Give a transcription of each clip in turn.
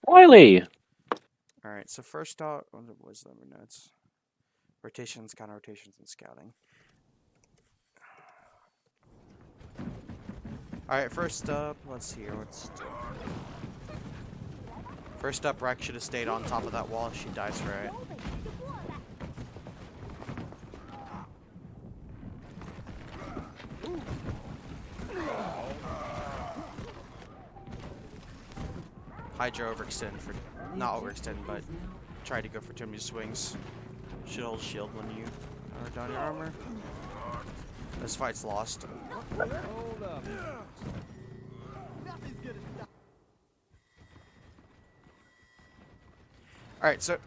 Wiley! Alright, so first out, what was the notes? Rotations, counter rotations, and scouting. Alright, first up, let's see here, what's... First up, Rex should have stayed on top of that wall if she dies for it. Hydra overextend for... Not overextend, but tried to go for too many swings. Should hold shield when you are down your armor. This fight's lost. Alright, so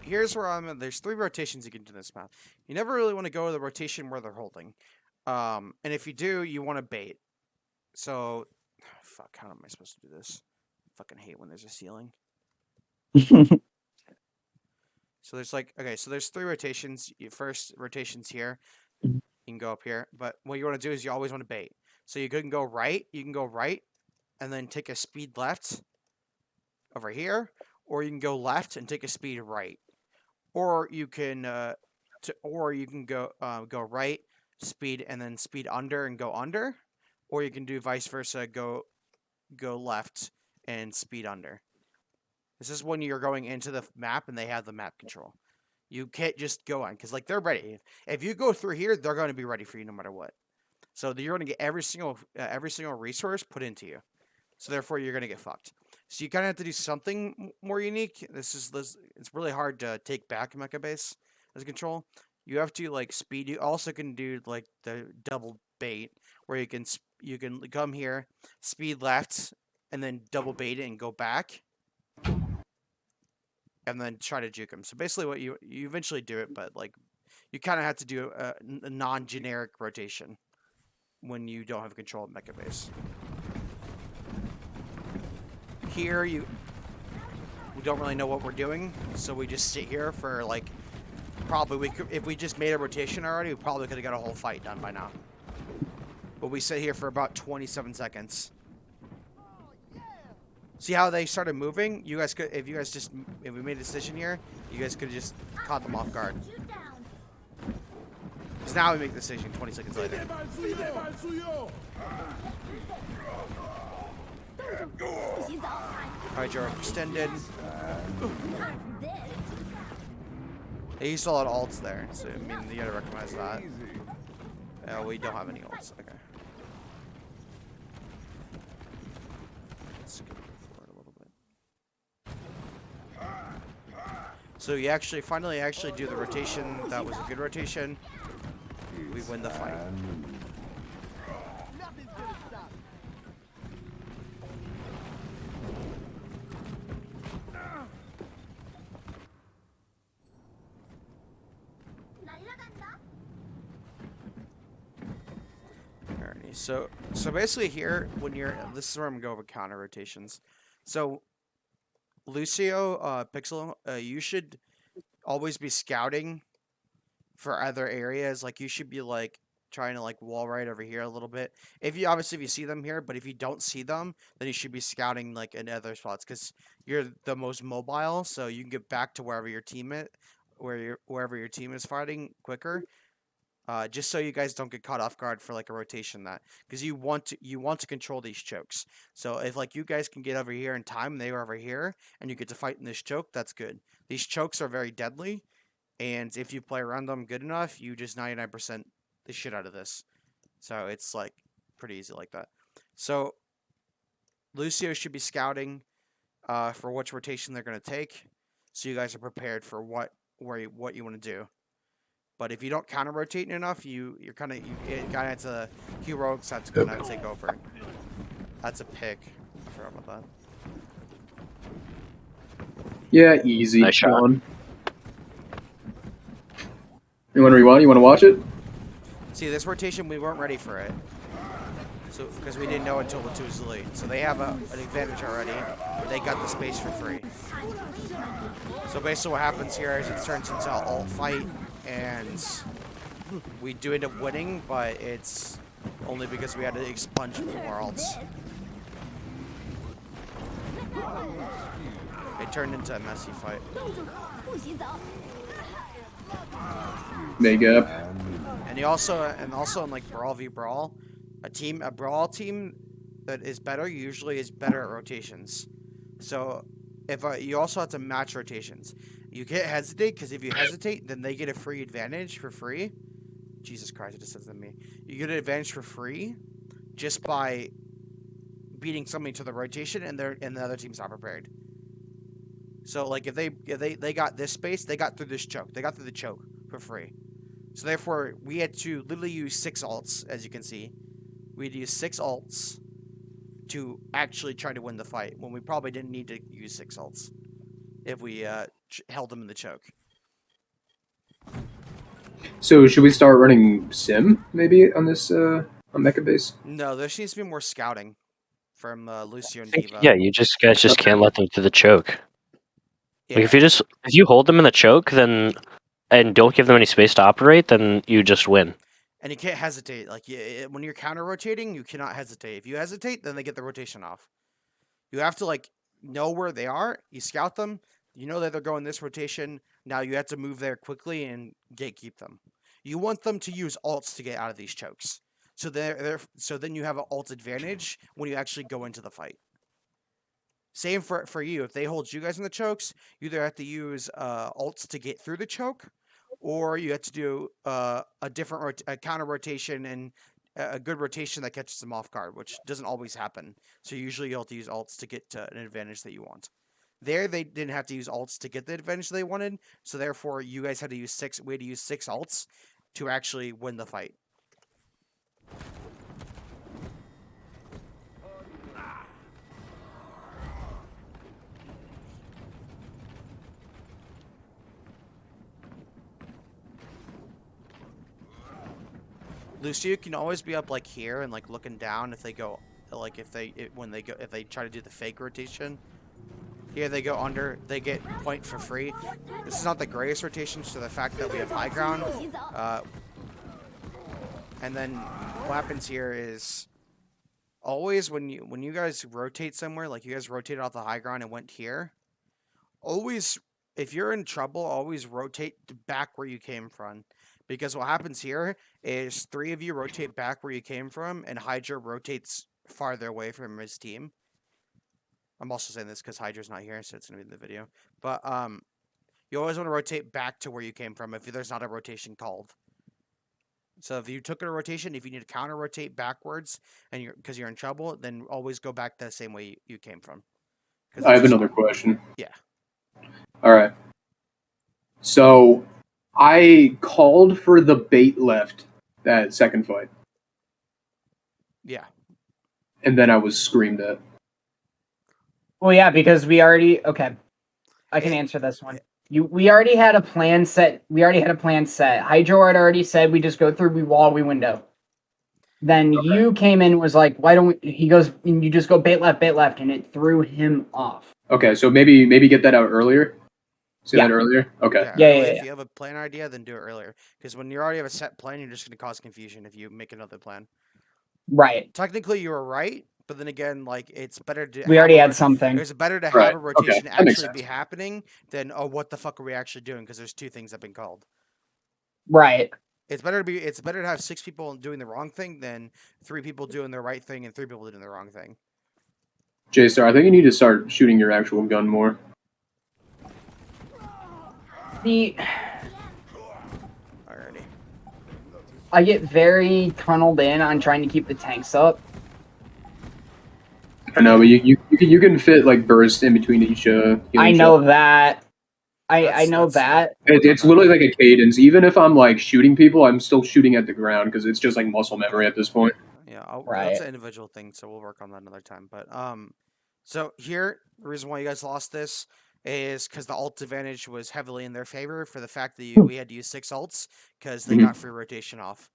here's where I'm at. There's 3 rotations you can do in this map. You never really want to go to the rotation where they're holding. And if you do, you want to bait. So, fuck, how am I supposed to do this? I fucking hate when there's a ceiling. So there's like, okay, so there's 3 rotations. First rotation's here. You can go up here. But what you want to do is you always want to bait. So you can go right, and then take a speed left over here. Or you can go left and take a speed right. Or you can go right, speed, and then speed under and go under. Or you can do vice versa, go left and speed under. This is when you're going into the map and they have the map control. You can't just go on, because like they're ready. If you go through here, they're going to be ready for you no matter what. So you're going to get every single resource put into you. So therefore, you're going to get fucked. So you kind of have to do something more unique. It's really hard to take back Mecha Base as control. You have to like speed. You also can do like the double bait, where you can come here, speed left, and then double bait it and go back, and then try to juke him. So basically, what you eventually do it, but like you kind of have to do a non-generic rotation when you don't have control of Mecha Base. Here we don't really know what we're doing, so we just sit here for like if we just made a rotation already, we probably could have got a whole fight done by now. But we sit here for about 27 seconds. See how they started moving? You guys could, if we made a decision here, you guys could have just caught them off guard. Because now we make the decision 20 seconds later. Alright, you're extended. They used a lot of ults there, so I mean, you gotta recognize that. We don't have any ults. Okay. Let's go forward a little bit. So you finally do the rotation. That was a good rotation. We win the fight. So basically here, this is where I'm going to go over counter rotations. So Lucio, Pixel, you should always be scouting for other areas. Like you should be like trying to like wall right over here a little bit. If you see them here, but if you don't see them, then you should be scouting like in other spots, because you're the most mobile, so you can get back to wherever your team is fighting quicker. Just so you guys don't get caught off guard for like a rotation, because you want to control these chokes. So if like you guys can get over here in time and they are over here and you get to fight in this choke, that's good. These chokes are very deadly, and if you play around them good enough, you just 99% the shit out of this. So it's like pretty easy like that. So Lucio should be scouting for which rotation they're going to take, so you guys are prepared for what you want to do. But if you don't counter rotate enough, you're kind of it's a heroic that's gonna take over. That's a pick. I forgot about that. Yeah, easy. Nice shot. One. You want to rewind? You want to watch it? See, this rotation we weren't ready for it, so because we didn't know until the 2 was late. So they have an advantage already. They got the space for free. So basically, what happens here is it turns into an ult fight. And we do end up winning, but it's only because we had to expunge more ults. turned into a messy fight. Make up. And you also in like Brawl v Brawl, a Brawl team that is better usually is better at rotations. So if you also have to match rotations, you can't hesitate because if you hesitate, then they get a free advantage for free. Jesus Christ, it just says to me. You get an advantage for free just by beating somebody to the rotation, and the other team's not prepared. So like if they got this space, they got through this choke. They got through the choke for free. So therefore, we had to literally use 6 ults, as you can see. We had to use 6 ults to actually try to win the fight, when we probably didn't need to use 6 ults if we held them in the choke. So should we start running sim maybe on this on mecha base? No, there needs to be more scouting from Lucio and Diva. Yeah, you guys just can't let them through the choke. Yeah. Like if you hold them in the choke, then and don't give them any space to operate, then you just win. And you can't hesitate. Like when you're counter rotating, you cannot hesitate. If you hesitate, then they get the rotation off. You have to like know where they are. You scout them. You know that they're going this rotation. Now you have to move there quickly and gatekeep them. You want them to use ults to get out of these chokes. So so then you have an ult advantage when you actually go into the fight. Same for you. If they hold you guys in the chokes, you either have to use ults to get through the choke, or you have to do a different counter rotation and a good rotation that catches them off guard, which doesn't always happen. So usually you'll have to use ults to get to an advantage that you want. There, they didn't have to use ults to get the advantage they wanted, so therefore you guys had to use 6. We had to use 6 ults to actually win the fight. Lucio can always be up like here and like looking down if they go like if they try to do the fake rotation. Here they go under, they get point for free. This is not the greatest rotation, so the fact that we have high ground. And then what happens here is always when you guys rotate somewhere, like you guys rotated off the high ground and went here, always if you're in trouble, always rotate back where you came from. Because what happens here is 3 of you rotate back where you came from, and Hydra rotates farther away from his team. I'm also saying this because Hydra's not here, so it's going to be in the video. But you always want to rotate back to where you came from if there's not a rotation called. So if you took a rotation, if you need to counter rotate backwards and because you're in trouble, then always go back the same way you came from. I have another question. Yeah. All right. So I called for the bait left that second fight. Yeah. And then I was screamed at. Well, yeah, because we already I can answer this one. We already had a plan set. Hydro had already said we just go through, we wall, we window. Then you came in and was like, why don't we? He goes, you just go bait left, and it threw him off. Okay, so maybe get that out earlier. Say that earlier? Okay. Yeah. If you have a plan idea, then do it earlier. Because when you already have a set plan, you're just going to cause confusion if you make another plan. Right. Technically, you were right, but then again, like it's better to. We already had something. It's better to have a rotation actually actually be happening than what the fuck are we actually doing? Because there's 2 things that have been called. Right. It's better to have 6 people doing the wrong thing than 3 people doing the right thing and 3 people doing the wrong thing. J-Star, I think you need to start shooting your actual gun more. Alrighty. I get very tunneled in on trying to keep the tanks up. I know, but you can fit like bursts in between each. I know that. I know that. It's literally like a cadence. Even if I'm like shooting people, I'm still shooting at the ground because it's just like muscle memory at this point. Yeah, Right. That's an individual thing, so we'll work on that another time. But so here, the reason why you guys lost this is because the ult advantage was heavily in their favor for the fact that we had to use 6 ults because they got free rotation off.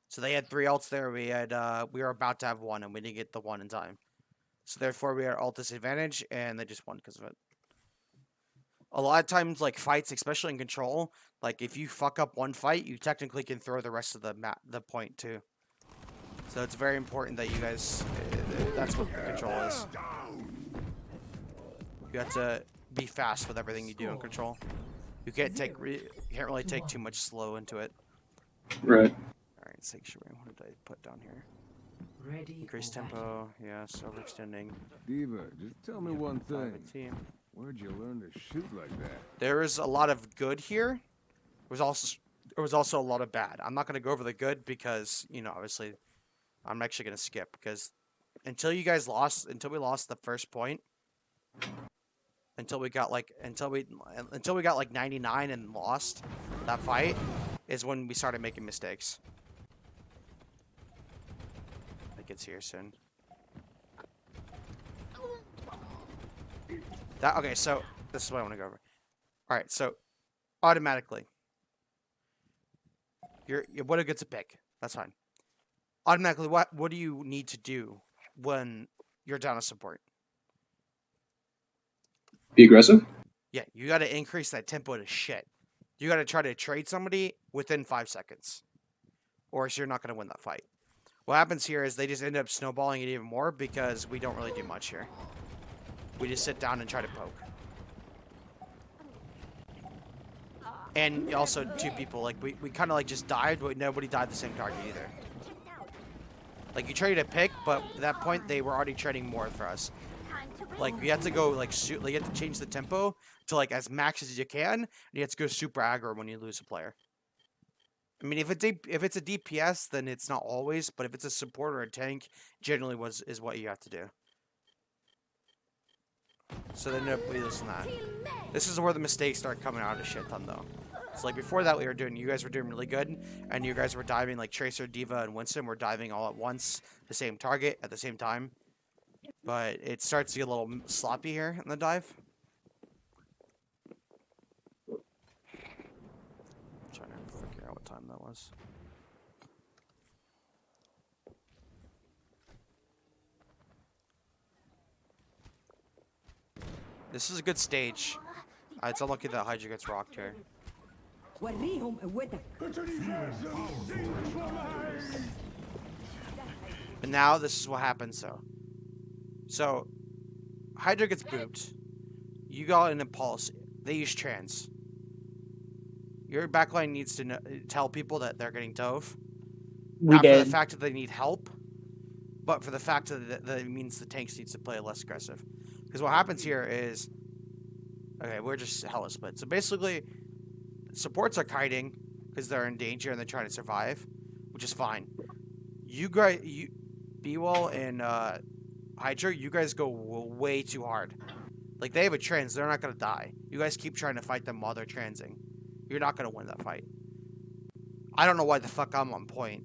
So they had 3 ults there. We were about to have 1, and we didn't get the 1 in time. So therefore, we had ult disadvantage, and they just won because of it. A lot of times, like fights, especially in control, like if you fuck up one fight, you technically can throw the rest of the point too. So it's very important that you guys, that's what the control is. You have to be fast with everything you do in control. You can't you can't really take too much slow into it. Right. All right, sanctuary. What did I put down here? Ready. Increase tempo. Yes, overextending. Diva, just tell me one thing. Team. Where'd you learn to shoot like that? There is a lot of good here. There was also a lot of bad. I'm not going to go over the good because, you know, obviously I'm actually going to skip because until we lost the first point, until we got like 99 and lost that fight is when we started making mistakes. I think it's here soon. Okay, so this is what I want to go over. All right, so automatically, Widow gets a pick. That's fine. Automatically, what do you need to do when you're down a support? Be aggressive. Yeah, you got to increase that tempo to shit. You got to try to trade somebody within 5 seconds, or else you're not going to win that fight. What happens here is they just end up snowballing it even more because we don't really do much here. We just sit down and try to poke. And also, two people, like, we kind of, like, just died, but nobody died the same target either. Like, you traded a pick, but at that point, they were already trading more for us. Like, you have to go, like, you have to change the tempo to, like, as max as you can, and you have to go super aggro when you lose a player. I mean, if it's a DPS, then it's not always, but if it's a support or a tank, generally is what you have to do. So then we listen to that. This is where the mistakes start coming out a shit ton, though. So, like, before that, you guys were doing really good, and you guys were diving, like, Tracer, D.Va, and Winston were diving all at once, the same target, at the same time. But it starts to get a little sloppy here in the dive. I'm trying to figure out what time that was. This is a good stage. It's unlucky that Hydra gets rocked here. But now this is what happens, though. So, Hydra gets booped. You got an impulse. They use trans. Your backline needs to tell people that they're getting dove. Not for the fact that they need help, but for the fact that it means the tanks needs to play less aggressive. Because what happens here is, okay, we're just hella split. So basically, supports are kiting because they're in danger and they're trying to survive, which is fine. B-Wall and Hydra, you guys go way too hard. Like, they have a trans, they're not going to die. You guys keep trying to fight them while they're transing. You're not going to win that fight. I don't know why the fuck I'm on point,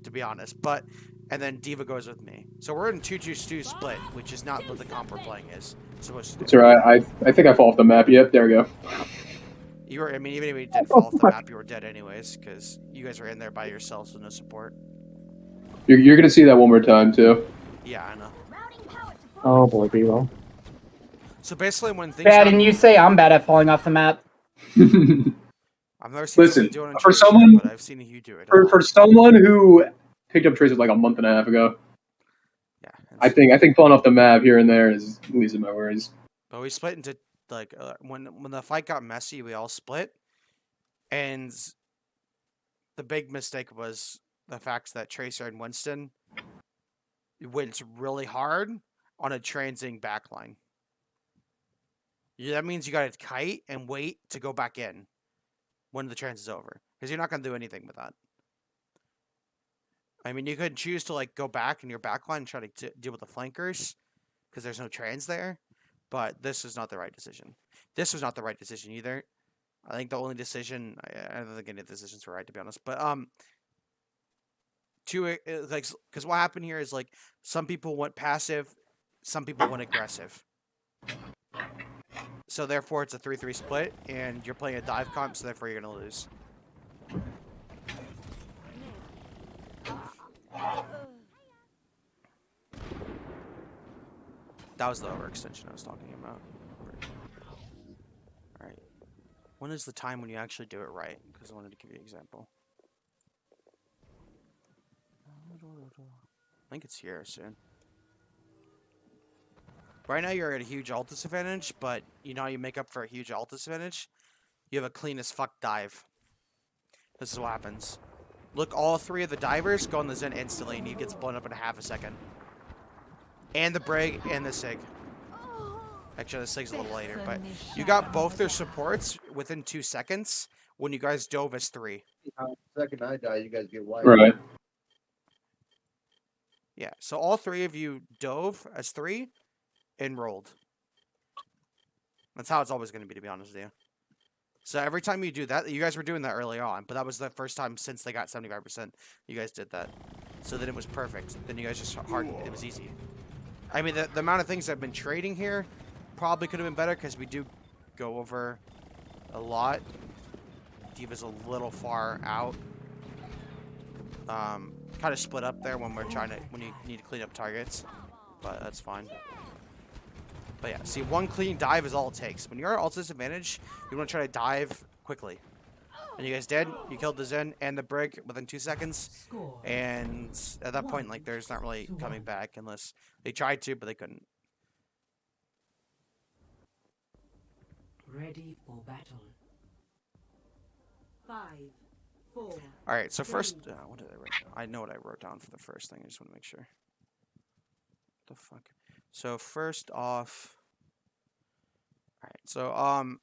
to be honest, but... And then D.Va goes with me. So we're in 2-2-2 split, which is not what the comp we're playing is supposed to do. It's alright. I think I fall off the map. Yep, there we go. You were, I mean, even if you didn't fall off the map, you were dead anyways, because you guys were in there by yourselves with no support. You're gonna see that one more time, too. Yeah, I know. Oh boy, B-roll. So basically, when things Bad, and you say I'm bad at falling off the map. I've never seen Listen, someone do it on for Tracer, someone- but I've seen you do it. For someone who picked up Tracer like a month and a half ago, Yeah. I think falling off the map here and there is least of my worries. But we split into, like, when the fight got messy, we all split. And the big mistake was the fact that Tracer and Winston went really hard on a transing backline. That means you got to kite and wait to go back in when the trans is over. Because you're not going to do anything with that. I mean, you could choose to, like, go back in your backline and try to deal with the flankers. Because there's no trans there. But this is not the right decision. This was not the right decision either. I think the only decision... I don't think any of the decisions were right, to be honest. But, because what happened here is, like, some people went passive. Some people went aggressive. So therefore, it's a 3-3 split, and you're playing a dive comp, so therefore you're going to lose. That was the overextension I was talking about. Alright. When is the time when you actually do it right? Because I wanted to give you an example. I think it's here soon. Right now you're at a huge ult disadvantage, but you know how you make up for a huge ult disadvantage? You have a clean as fuck dive. This is what happens. Look, all 3 of the divers go on the Zen instantly, and he gets blown up in a half a second. And the Brig and the Sig. Actually, the Sig's a little later, but you got both their supports within 2 seconds when you guys dove as 3. Second I die, you guys get wiped. Right. Yeah, so all 3 of you dove as 3 and rolled. That's how it's always going to be honest with you. So every time you do that, you guys were doing that early on, but that was the first time since they got 75%. You guys did that. So then it was perfect. Then you guys just it was easy. I mean, the amount of things I've been trading here probably could have been better because we do go over a lot. D.Va's a little far out. Kind of split up there when you need to clean up targets, but that's fine. But yeah, see, 1 clean dive is all it takes. When you're at ult disadvantage, you want to try to dive quickly. And you guys did. You killed the Zen and the Brig within 2 seconds. And at that point, like, there's not really coming back unless they tried to, but they couldn't. Ready for battle. 5, 4. All right, so first, what did I write down? I know what I wrote down for the first thing. I just want to make sure. What the fuck? So first off, all right. So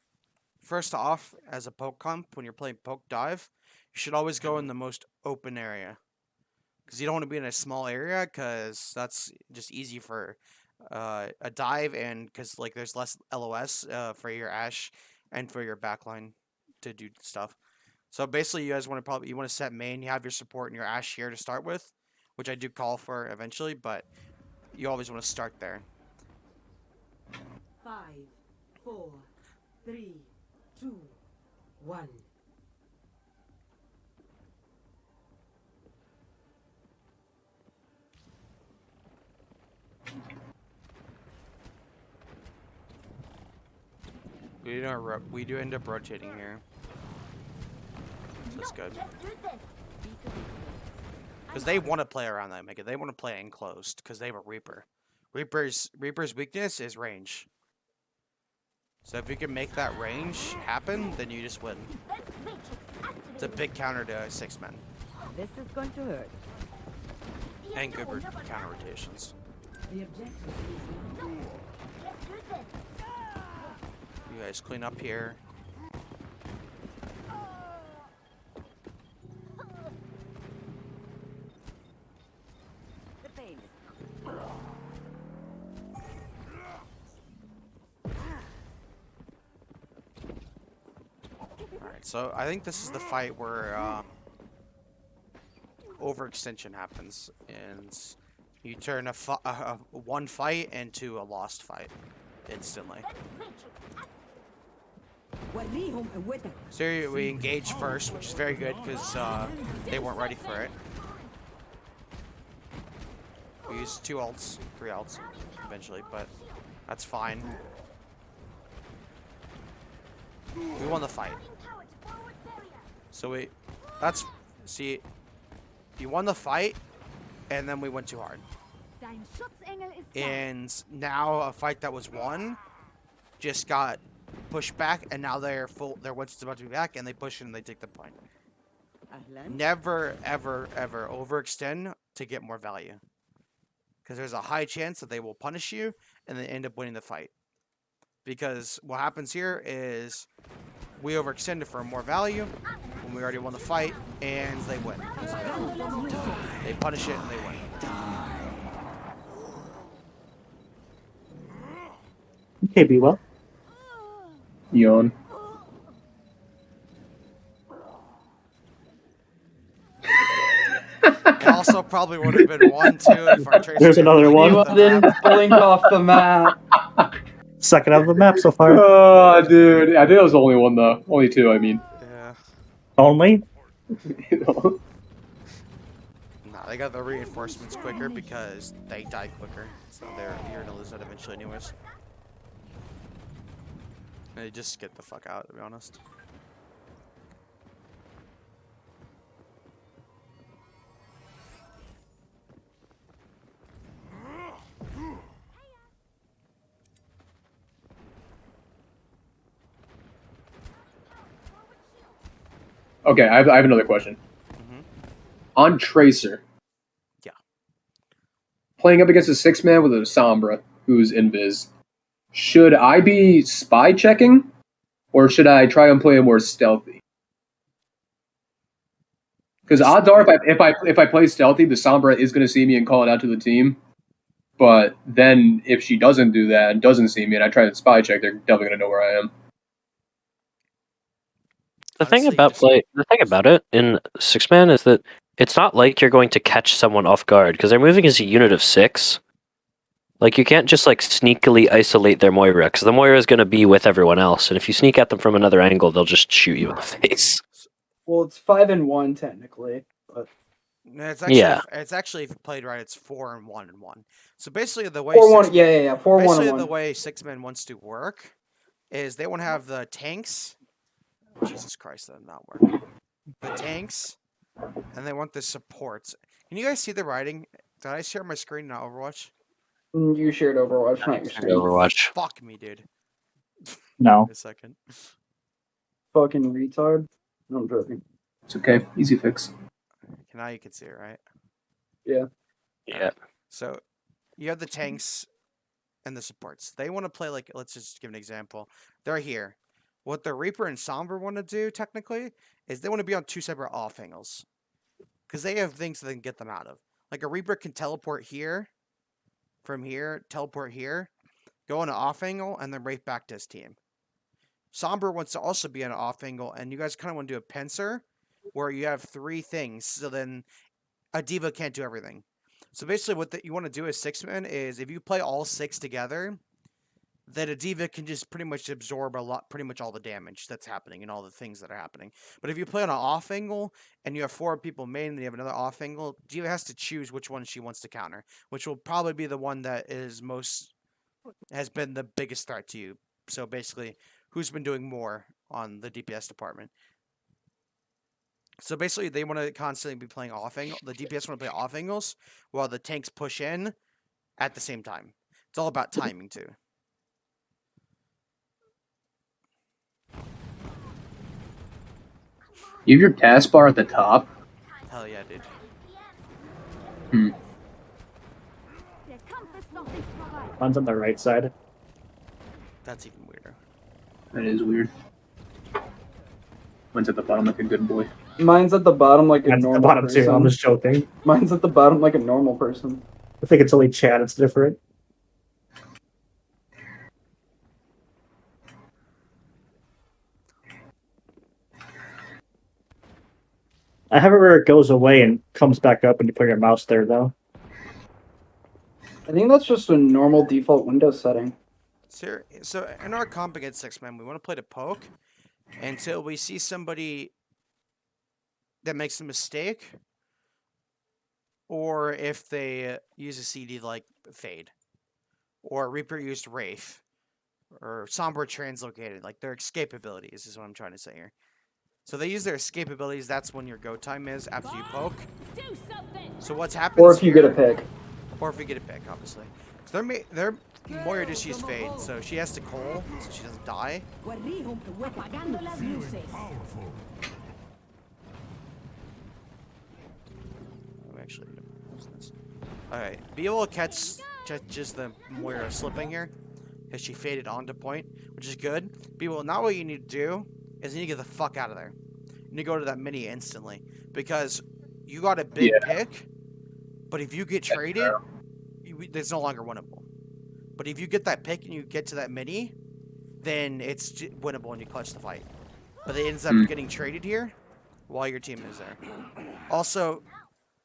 first off, as a poke comp, when you're playing poke dive, you should always go in the most open area, because you don't want to be in a small area, because that's just easy for a dive, and because like there's less LOS for your Ashe and for your backline to do stuff. So basically, you guys want to set main. You have your support and your Ashe here to start with, which I do call for eventually, but you always want to start there. 5, 4, 3, 2, 1. We do end up rotating here. So that's good. Because they want to play around that mega. They want to play enclosed because they have a Reaper. Reaper's weakness is range. So if you can make that range happen, then you just win. It's a big counter to 6 men. This is going to hurt. And good counter rotations. The objective is You guys clean up here. The pain is Alright, so I think this is the fight where overextension happens, and you turn a one fight into a lost fight instantly. So here we engage first, which is very good because they weren't ready for it. We used 2 ults, 3 ults eventually, but that's fine. We won the fight. So see, you won the fight, and then we went too hard. And now a fight that was won just got pushed back, and now their what's about to be back, and they push it and they take the point. Never, ever, ever overextend to get more value, because there's a high chance that they will punish you and then end up winning the fight. Because what happens here is we overextended for more value when we already won the fight, and they win. They punish it and they win. Okay, be well. Yawn. It also probably would have been 1-2 if our tracer There's another didn't one. leave You the didn't map. blink off the map. Second out of the map so far. Oh, dude. I think it was the only one, though. Only 2, I mean. Yeah. Only? You No, they got the reinforcements quicker because they die quicker. So you're gonna lose that eventually anyways. They just get the fuck out, to be honest. Okay, I have another question. Mhm. On Tracer. Yeah. Playing up against a 6-man with a Sombra who's invis. Should I be spy checking, or should I try and play it more stealthy? Because odds are, if I play stealthy, the Sombra is going to see me and call it out to the team. But then if she doesn't do that and doesn't see me, and I try to spy check, they're definitely going to know where I am. The thing Honestly, about it in 6-man is that it's not like you're going to catch someone off guard because they're moving as a unit of 6. Like you can't just like sneakily isolate their Moira because the Moira is going to be with everyone else, and if you sneak at them from another angle, they'll just shoot you in the face. Well, it's 5-1 technically, but No, it's actually if you played right, it's 4-1-1. So basically, the way 4-1. Yeah. 4-1 basically and the 1. way 6-man wants to work is they want to have the tanks. Jesus Christ, that did not work. The tanks, and they want the supports. Can you guys see the writing? Did I share my screen in Overwatch? You shared Overwatch, not your screen. Overwatch. Fuck me, dude. No. Wait a second. Fucking retard. No, I'm joking. It's okay. Easy fix. Now you can see it, right? Yeah. So you have the tanks and the supports. They want to play like, let's just give an example. They're here. What the Reaper and Sombra want to do, technically, is they want to be on 2 separate off angles. Because they have things that they can get them out of. Like a Reaper can teleport here, from here, teleport here, go on an off angle, and then right back to his team. Sombra wants to also be on an off angle, and you guys kind of want to do a pincer, where you have 3 things, so then a diva can't do everything. So basically what you want to do as 6-man is if you play all 6 together, then a diva can just pretty much absorb pretty much all the damage that's happening and all the things that are happening. But if you play on an off angle and you have 4 people main and you have another off angle, diva has to choose which one she wants to counter, which will probably be the one that has been the biggest threat to you. So basically, who's been doing more on the DPS department? So basically, they want to constantly be playing off angle. The DPS want to play off angles while the tanks push in at the same time. It's all about timing too. You have your taskbar at the top. Hell yeah, dude. One's on the right side. That's even weirder. That is weird. One's at the bottom like a good boy. Mine's at the bottom like a Mine's at normal the bottom person. too. I'm just joking. Mine's at the bottom like a normal person. I think it's only chat. It's different. I have it where it goes away and comes back up when you put your mouse there, though. I think that's just a normal default Windows setting. So in our comp against 6-man, we want to play to poke until we see somebody that makes a mistake, or if they use a CD like Fade, or Reaper used Wraith, or Sombra translocated, like their escape abilities is what I'm trying to say here. So they use their escape abilities, that's when your go time is after you poke. So what's happened Or if you get a pick. Or if we get a pick, obviously. Their Moira just used Fade, so she has to coal, so she doesn't die. Actually, alright, be able to catch just the Moira slipping here, because she faded onto point, which is good. Now what you need to do is you need to get the fuck out of there. You need to go to that mini instantly, because you got a big pick, but if you get traded, it's no longer winnable. But if you get that pick and you get to that mini, then it's winnable and you clutch the fight. But it ends up getting traded here while your team is there. Also,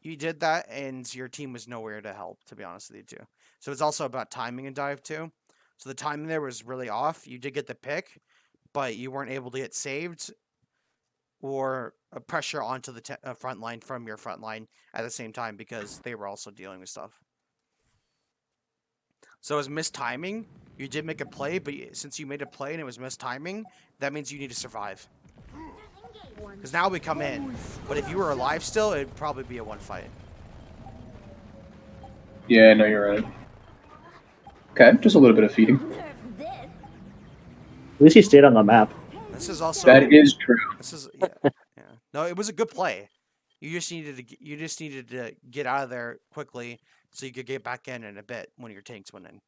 you did that and your team was nowhere to help, to be honest with you, too. So it's also about timing and dive, too. So the timing there was really off. You did get the pick, but you weren't able to get saved or a pressure onto the front line from your front line at the same time because they were also dealing with stuff. So it was missed timing. You did make a play, but since you made a play and it was missed timing, that means you need to survive. Because now we come in. But if you were alive still, it'd probably be a 1 fight. Yeah, no, you're right. Okay, just a little bit of feeding. At least he stayed on the map. This is also... That is true. This is... Yeah. No, it was a good play. You just needed to get out of there quickly so you could get back in a bit when your tanks went in.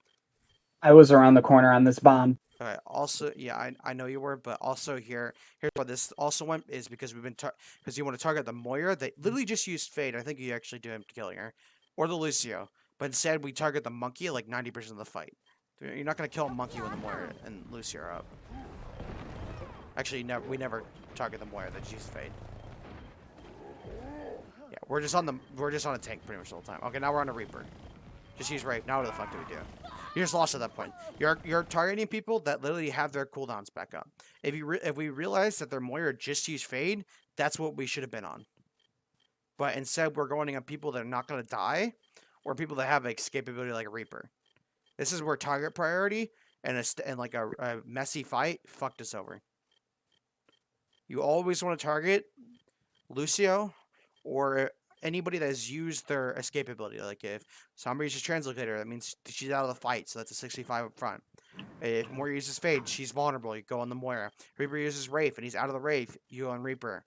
I was around the corner on this bomb. All right. Also, yeah, I know you were, but also here's why this also went is because because you want to target the Moira. They literally just used Fade. I think you actually do him killing her, or the Lucio. But instead, we target the monkey like 90% of the fight. You're not gonna kill a monkey when the Moira and Lucio are up. Actually, we never target the Moira. They just use Fade. Yeah, we're just on a tank pretty much the whole time. Okay, now we're on a Reaper. Just use Rape. Now what the fuck do we do? You just lost at that point. You're targeting people that literally have their cooldowns back up. If we realize that their Moira just used Fade, that's what we should have been on. But instead, we're going on people that are not going to die, or people that have escapability like a Reaper. This is where target priority and a messy fight fucked us over. You always want to target Lucio or anybody that has used their escapability. Like if somebody uses Translocator, that means she's out of the fight, so that's a 65 up front. If Moira uses Fade, she's vulnerable, you go on the Moira. Reaper uses Wraith, and he's out of the Wraith, you go on Reaper.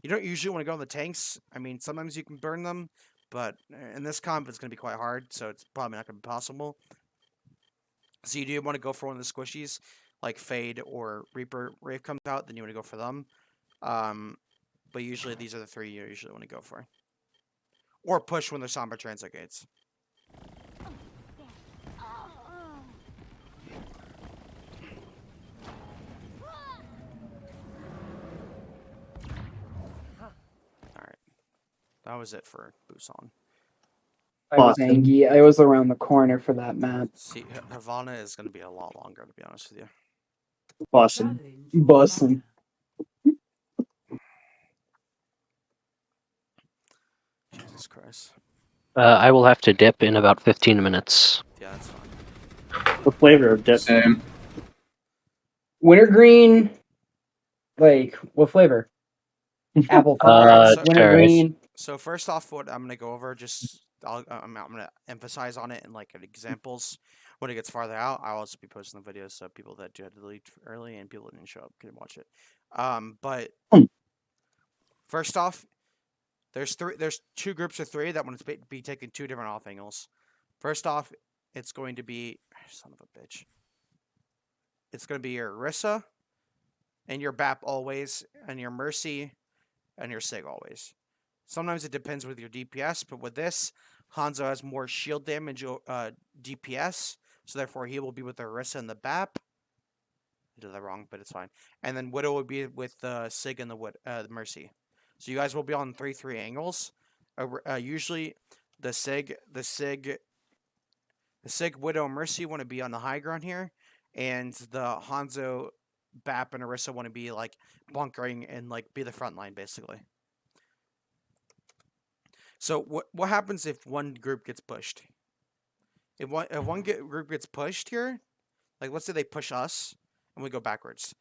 You don't usually want to go on the tanks. I mean, sometimes you can burn them, but in this comp, it's going to be quite hard, so it's probably not going to be possible. So you do want to go for one of the squishies, like Fade or Reaper. Wraith comes out, then you want to go for them. But usually these are the three you usually want to go for. Or push when the Sombra translocates. Alright. That was it for Busan. I was angry. I was around the corner for that map. See, Havana is going to be a lot longer, to be honest with you. Boston. Bussin'. Jesus Christ. I will have to dip in about 15 minutes. Yeah, that's fine. What flavor of dip? Same. Wintergreen. Like, what flavor? Apple pie. so- Wintergreen. So first off, what I'm going to go over, I'm going to emphasize on it in like examples. When it gets farther out, I'll also be posting the videos so people that do have to delete early and people that didn't show up can watch it. But first off, there's two groups of three that want to be taking two different off angles. First off, it's going to be son of a bitch. It's going to be your Orisa and your BAP always, and your Mercy and your Sig always. Sometimes it depends with your DPS, but with this, Hanzo has more shield damage DPS, so therefore he will be with the Orisa and the BAP. I did that wrong, but it's fine. And then Widow will be with the Sig and the Mercy. So you guys will be on 3-3 angles. Usually, the Sig, Widow, and Mercy want to be on the high ground here, and the Hanzo, BAP, and Orisa want to be like bunkering and like be the front line basically. So what happens if one group gets pushed? If one group gets pushed here, like let's say they push us and we go backwards,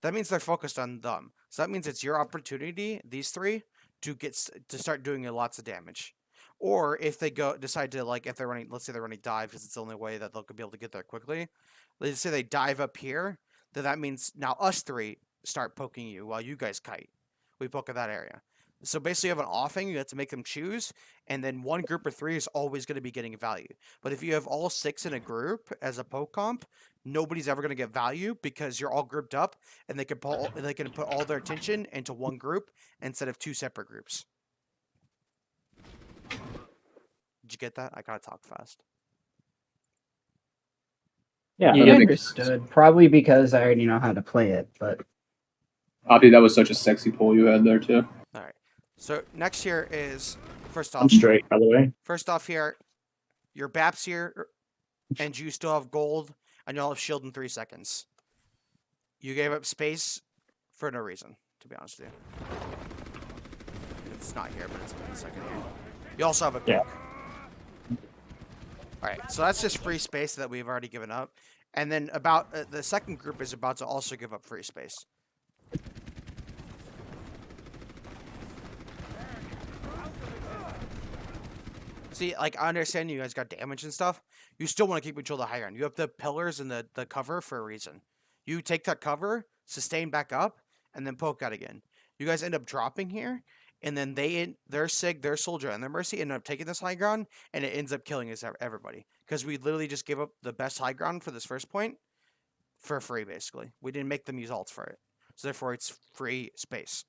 that means they're focused on them. So that means it's your opportunity, these three, to start doing lots of damage. Or if they decide to like if they're running, let's say they're running dive because it's the only way that they'll be able to get there quickly. Let's say they dive up here, then that means now us three start poking you while you guys kite. We poke at that area. So basically, you have an offing, you have to make them choose, and then one group of three is always going to be getting value. But if you have all six in a group as a poke comp, nobody's ever going to get value because you're all grouped up, and they can put all their attention into one group instead of two separate groups. Did you get that? I gotta talk fast. Yeah, I understood. Probably because I already know how to play it, but Poppy, that was such a sexy pull you had there too. All right. So next here is first off. I'm straight, by the way. First off here, your BAP's here, and you still have gold, and you'll have shield in 3 seconds. You gave up space for no reason, to be honest with you. It's not here, but it's in a second here. You also have a poke. Alright, so that's just free space that we've already given up. And then the second group is about to also give up free space. See, like, I understand you guys got damage and stuff. You still want to keep control of the high ground. You have the pillars and the cover for a reason. You take that cover, sustain back up, and then poke out again. You guys end up dropping here, and then their Sig, their Soldier, and their Mercy end up taking this high ground, and it ends up killing us everybody because we literally just gave up the best high ground for this first point for free. Basically, we didn't make them use ults for it, so therefore it's free space.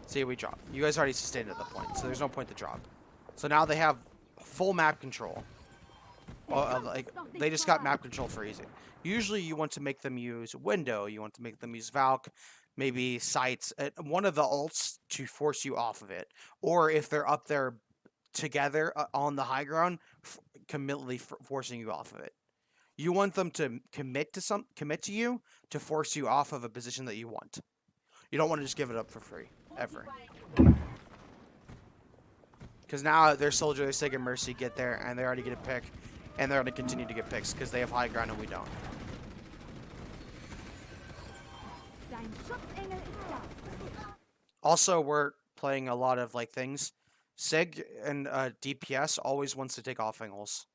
See, we drop. You guys already sustained at the point, so there's no point to drop. So now they have full map control. Like they just got map control for easy. Usually you want to make them use window, you want to make them use Valk, maybe sights, one of the ults to force you off of it. Or if they're up there together on the high ground, committedly forcing you off of it. You want them to commit to you to force you off of a position that you want. You don't want to just give it up for free, ever. Because now their Soldier, their Sig, and Mercy get there, and they already get a pick, and they're going to continue to get picks because they have high ground and we don't. Also, we're playing a lot of like things. Sig and DPS always wants to take off angles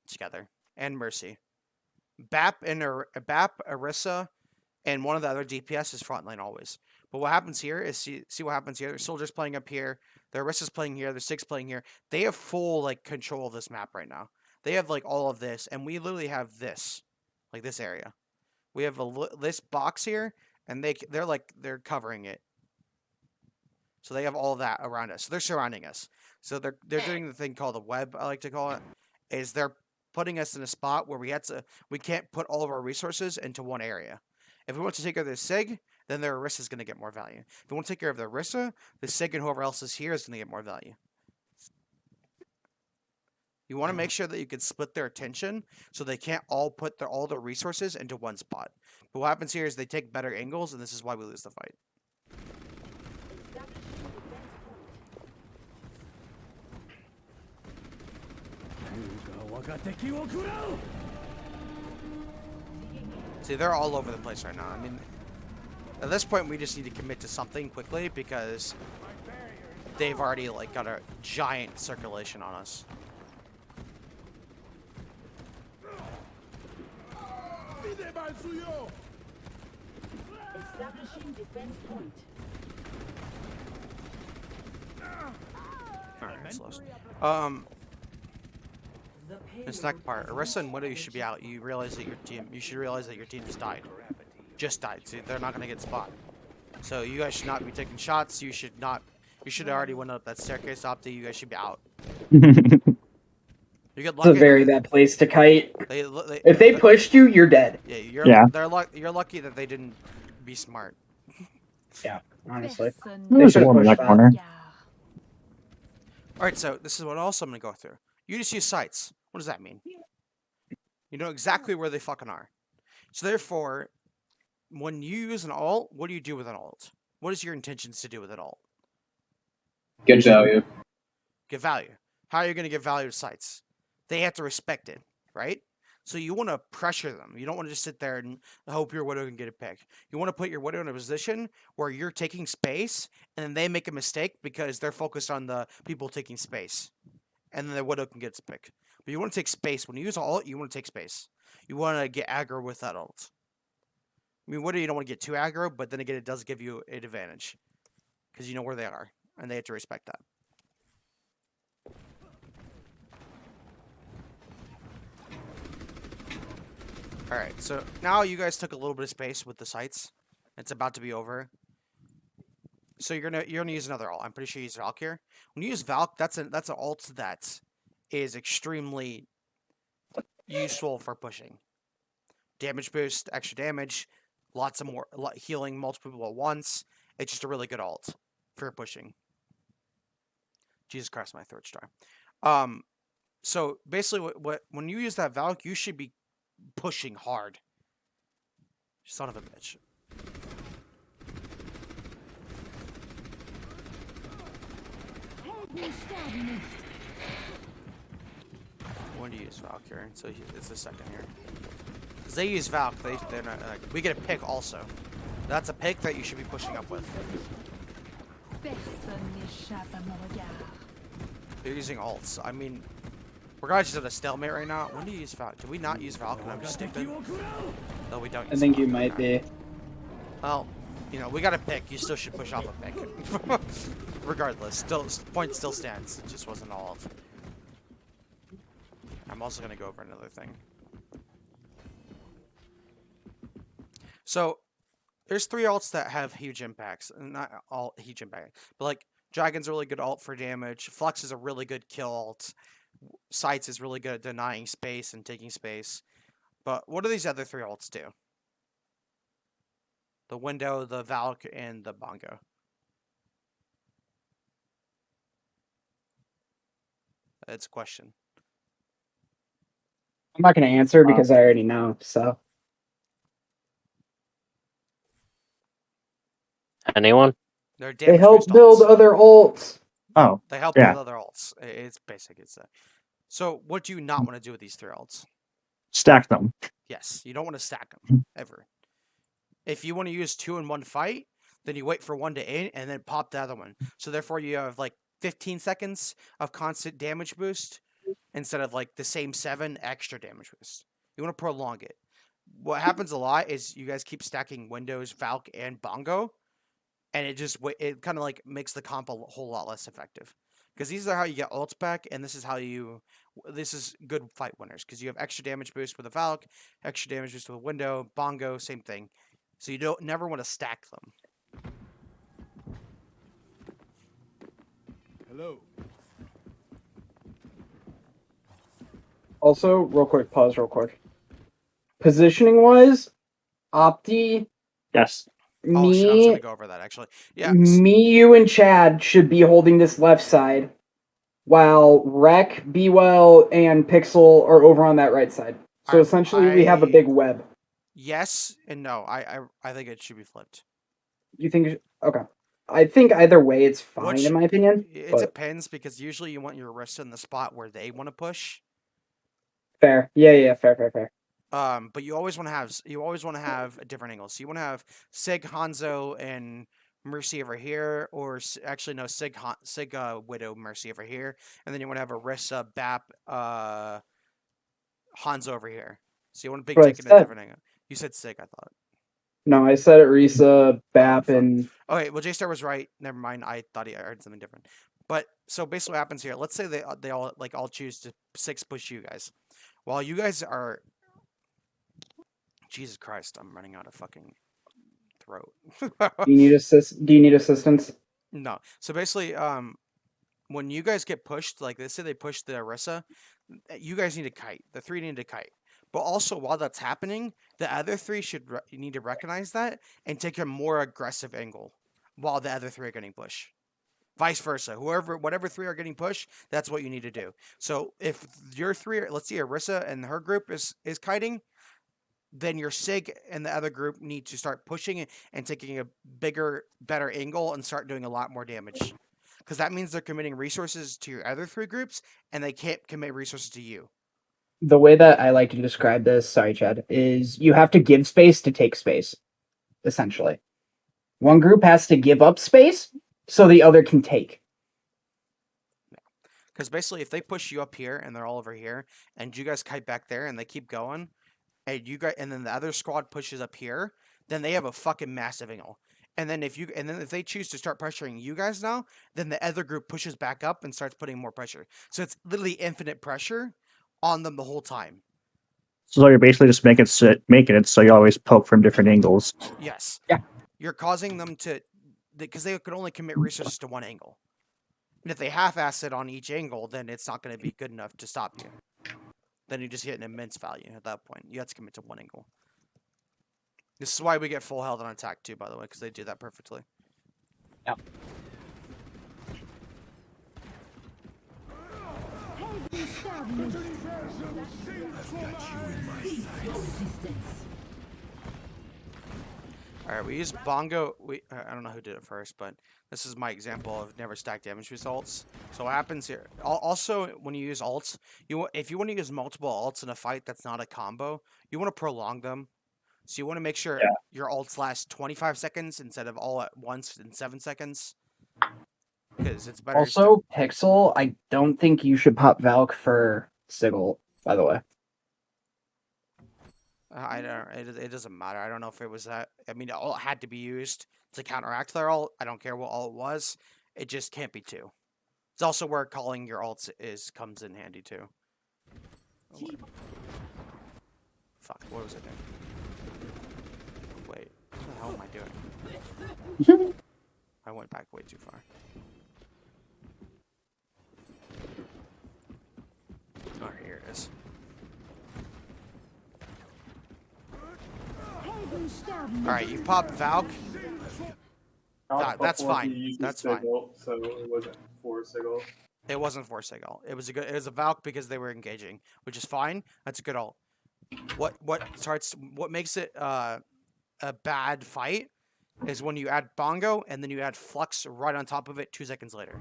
together, and Mercy. BAP, Orisa, and one of the other DPS is frontline always. But what happens here is, see what happens here. Their Soldier's playing up here. Their Orisa's playing here. Their Sig's playing here. They have full like control of this map right now. They have like all of this, and we literally have this, like this area. We have this box here, and they're covering it. So they have all of that around us. So they're surrounding us. So they're doing the thing called a web, I like to call it, is they're putting us in a spot where we can't put all of our resources into one area. If we want to take care of their Sig, then their Orisa is going to get more value. If we want to take care of their Orisa, the Sig and whoever else is here is going to get more value. You want to make sure that you can split their attention so they can't all put all their resources into one spot. But what happens here is they take better angles, and this is why we lose the fight. See, they're all over the place right now. I mean, at this point, we just need to commit to something quickly because they've already like got a giant circulation on us. Establishing defense point. Alright, it's lost. This next part, Orisa and Widow, you should be out. You should realize that your team just died. Just died. See, they're not gonna get spot. So you guys should not be taking shots. You should already went up that staircase Opti. You guys should be out. You get lucky. It's a very bad place to kite. If they pushed you, you're dead. Yeah, you're lucky that they didn't be smart. Yeah, honestly. There's a woman in that corner. Alright, so this is what also I'm gonna go through. You just use sights. What does that mean? You know exactly where they fucking are. So therefore, when you use an ult, what do you do with an ult? What is your intentions to do with an ult? Get value. Get value. How are you going to get value to sites? They have to respect it, right? So you want to pressure them. You don't want to just sit there and hope your Widow can get a pick. You want to put your Widow in a position where you're taking space, and then they make a mistake because they're focused on the people taking space. And then the Widow can get its pick. But you want to take space. When you use an ult, you want to take space. You want to get aggro with that ult. I mean, Widow, you don't want to get too aggro, but then again, it does give you an advantage. Because you know where they are, and they have to respect that. Alright, so now you guys took a little bit of space with the sights. It's about to be over. So you're gonna use another ult. I'm pretty sure you use Valk here. When you use Valk, that's an ult that is extremely useful for pushing. Damage boost, extra damage, lots of more healing, multiple people at once. It's just a really good ult for pushing. Jesus Christ, my throat's dry. So basically, when you use that Valk, you should be pushing hard. Son of a bitch. When do you use Valk here? So it's the second here. Because they use Valk, they're not. We get a pick also. That's a pick that you should be pushing up with. They're using ults. I mean, We're just at a stalemate right now. When do you use Valk? Did we not use Valk and I'm just stupid? No, we don't I use think Valk, you might okay. be. Well, we got to pick. You still should push off a pick. Regardless, point still stands. It just wasn't all of. I'm also going to go over another thing. So, there's 3 alts that have huge impacts. Not all huge impact, but like Dragon's a really good alt for damage. Flux is a really good kill alt. Sights is really good at denying space and taking space. But what do these other 3 alts do? The Window, the Valk, and the Bongo. It's a question. I'm not going to answer because I already know. So Anyone? They're they damage help boost build alts. other alts. Oh, They help yeah. build other alts. It's basic. So what do you not want to do with these 3 alts? Stack them. Yes, you don't want to stack them ever. If you want to use 2 in one fight, then you wait for one to end and then pop the other one. So therefore you have like 15 seconds of constant damage boost instead of like the same 7 extra damage boost. You want to prolong it. What happens a lot is you guys keep stacking Windows, Valk, and Bongo, and it kind of like makes the comp a whole lot less effective. Because these are how you get ults back, and this is good fight winners, because you have extra damage boost with a Valk, extra damage boost with a Window, Bongo, same thing. So you never want to stack them. Hello. Also, real quick, pause real quick. Positioning wise, Opti, Yes. Oh shit, I was gonna me, go over that actually. Yeah. you, and Chad should be holding this left side, while Rec, Bewell, and Pixel are over on that right side. So essentially, we have a big web. Yes and no. I think it should be flipped. You think? Okay. I think either way, it's fine in my opinion. It But depends, because usually you want your wrist in the spot where they want to push. fair. Yeah. Fair. But you always want to have a different angle. So you want to have Sig, Hanzo, and Mercy over here, or actually no, Sig, Widow, Mercy over here, and then you want to have Orisa, Bap, Hanzo over here. So you want to big take in a different angle. You said Sig, I thought. No, I said Orisa, Bap, and Okay, well, J-Star was right. Never mind. I thought I heard something different. But so basically, what happens here? Let's say they all choose to 6 push you guys, while you guys are. Jesus Christ! I'm running out of fucking throat. do you need assistance? No. So basically, when you guys get pushed, like let's say they push the Orisa, you guys need to kite. The 3 need to kite. But also, while that's happening, the other 3 need to recognize that and take a more aggressive angle while the other 3 are getting pushed. Vice versa. Whatever 3 are getting pushed, that's what you need to do. So if your 3, let's see, Orisa and her group is kiting, then your Sig and the other group need to start pushing and taking a bigger, better angle and start doing a lot more damage. Because that means they're committing resources to your other 3 groups, and they can't commit resources to you. The way that I like to describe this, sorry, Chad, is you have to give space to take space, essentially. One group has to give up space so the other can take. Because basically, if they push you up here and they're all over here, and you guys kite back there and they keep going, and then the other squad pushes up here, then they have a fucking massive angle. And then if they choose to start pressuring you guys now, then the other group pushes back up and starts putting more pressure. So it's literally infinite pressure on them the whole time. So you're basically just making it so you always poke from different angles. Yes. Yeah. You're causing them to, because they could only commit resources to one angle. And if they half-ass it on each angle, then it's not going to be good enough to stop you. Then you just hit an immense value at that point. You have to commit to one angle. This is why we get full health on attack too, by the way, because they do that perfectly. Yep. Alright, we use Bongo. I don't know who did it first, but this is my example of never stack damage results. So what happens here? Also, when you use alts, if you want to use multiple alts in a fight that's not a combo, you want to prolong them. So you want to make sure your ults last 25 seconds instead of all at once in 7 seconds. Because it's better. Also, Pixel, I don't think you should pop Valk for Sigil, by the way. I don't. It doesn't matter. I don't know if it was that. I mean, all had to be used to counteract their ult. I don't care what all it was. It just can't be two. It's also where calling your ults comes in handy too. Oh, fuck. What was I doing? Wait. What the hell am I doing? I went back way too far. Oh, here it is. Alright, you pop Valk. That's fine. That's fine. So it wasn't for Sigil. It wasn't for Sigil. It was a Valk because they were engaging, which is fine. That's a good ult. What makes it a bad fight is when you add Bongo and then you add Flux right on top of it 2 seconds later.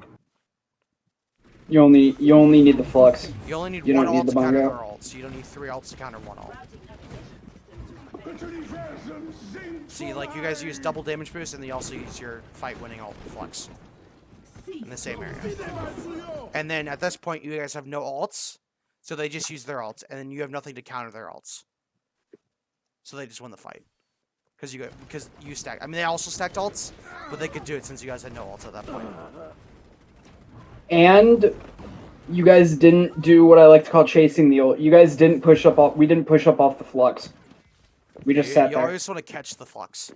You only need the Flux. You only need You one don't need ult the to counter Bongo. their ult, so you don't need 3 ults to counter 1 ult. See, like you guys use double damage boost, and then you also use your fight-winning ult Flux in the same area. And then at this point, you guys have no ults, so they just use their ults, and then you have nothing to counter their ults. So they just win the fight because you stack. I mean, they also stacked ults, but they could do it since you guys had no ults at that point. And you guys didn't do what I like to call chasing the ult. You guys didn't push up off. We didn't push up off the Flux. We just sat You there. always want to catch the Flux.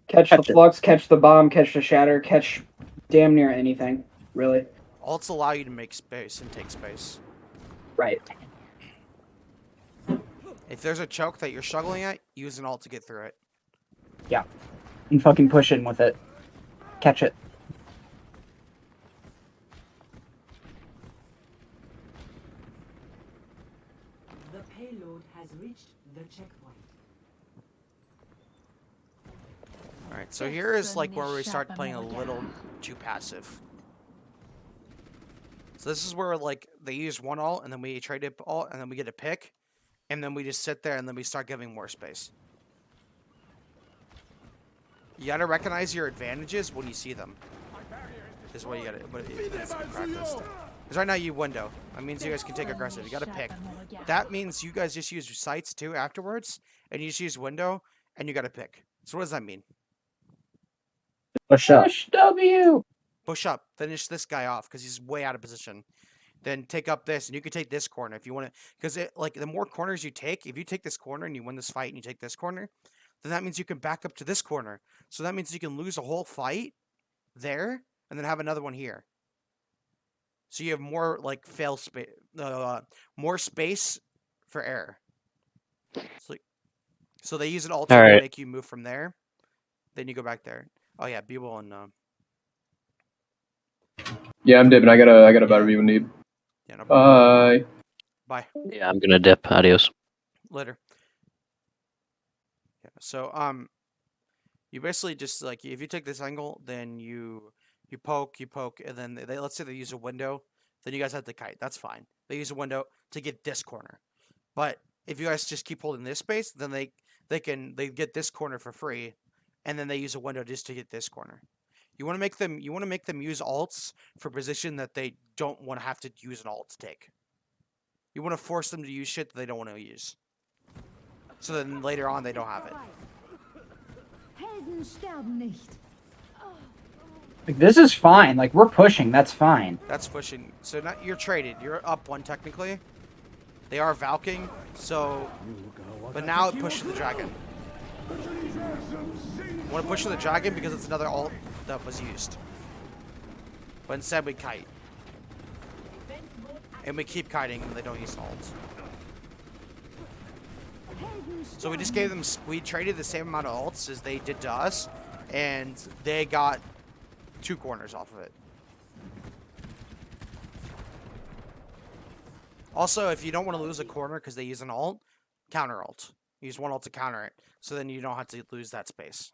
Catch the Flux, catch the bomb, catch the shatter, catch damn near anything, really. Ults allow you to make space and take space. Right. If there's a choke that you're struggling at, use an ult to get through it. Yeah. And fucking push in with it. Catch it. The payload has reached the checkpoint. Alright, so here is like where we start playing a little too passive. So this is where like they use one ult and then we trade it ult and then we get a pick. And then we just sit there and then we start giving more space. You gotta recognize your advantages when you see them. Is what you gotta practice. Because right now you window. That means you guys can take aggressive. You gotta pick. That means you guys just use your sights too afterwards. And you just use window and you gotta pick. So what does that mean? Push up. Push W. Push up. Finish this guy off because he's way out of position. Then take up this, and you can take this corner if you want to. Because like the more corners you take, if you take this corner and you win this fight and you take this corner, then that means you can back up to this corner. So that means you can lose a whole fight there and then have another one here. So you have more like fail space, more space for error. So they use an ult to make you move from there. Then you go back there. Oh yeah, B-Will and. Yeah, I'm dipping. I got a better view need. Yeah, no Bye. Bye. Yeah, I'm gonna dip. Adios. Later. Yeah. So you basically just like if you take this angle, then you poke, and then they let's say they use a window, then you guys have to kite. That's fine. They use a window to get this corner. But if you guys just keep holding this space, then they get this corner for free, and then they use a window just to get this corner. You want to make them use ults for position that they don't want to have to use an ult to take. You want to force them to use shit that they don't want to use. So then later on they don't have it. Like, this is fine. Like, we're pushing. That's fine. That's pushing. So now you're traded. You're up 1 technically. They are Valking, so... But now it pushes the dragon. I want to push for the dragon because it's another ult that was used. But instead we kite. And we keep kiting and they don't use ult. So we just gave them, we traded the same amount of ults as they did to us. And they got 2 corners off of it. Also, if you don't want to lose a corner because they use an ult, counter ult. Use one ult to counter it. So then you don't have to lose that space.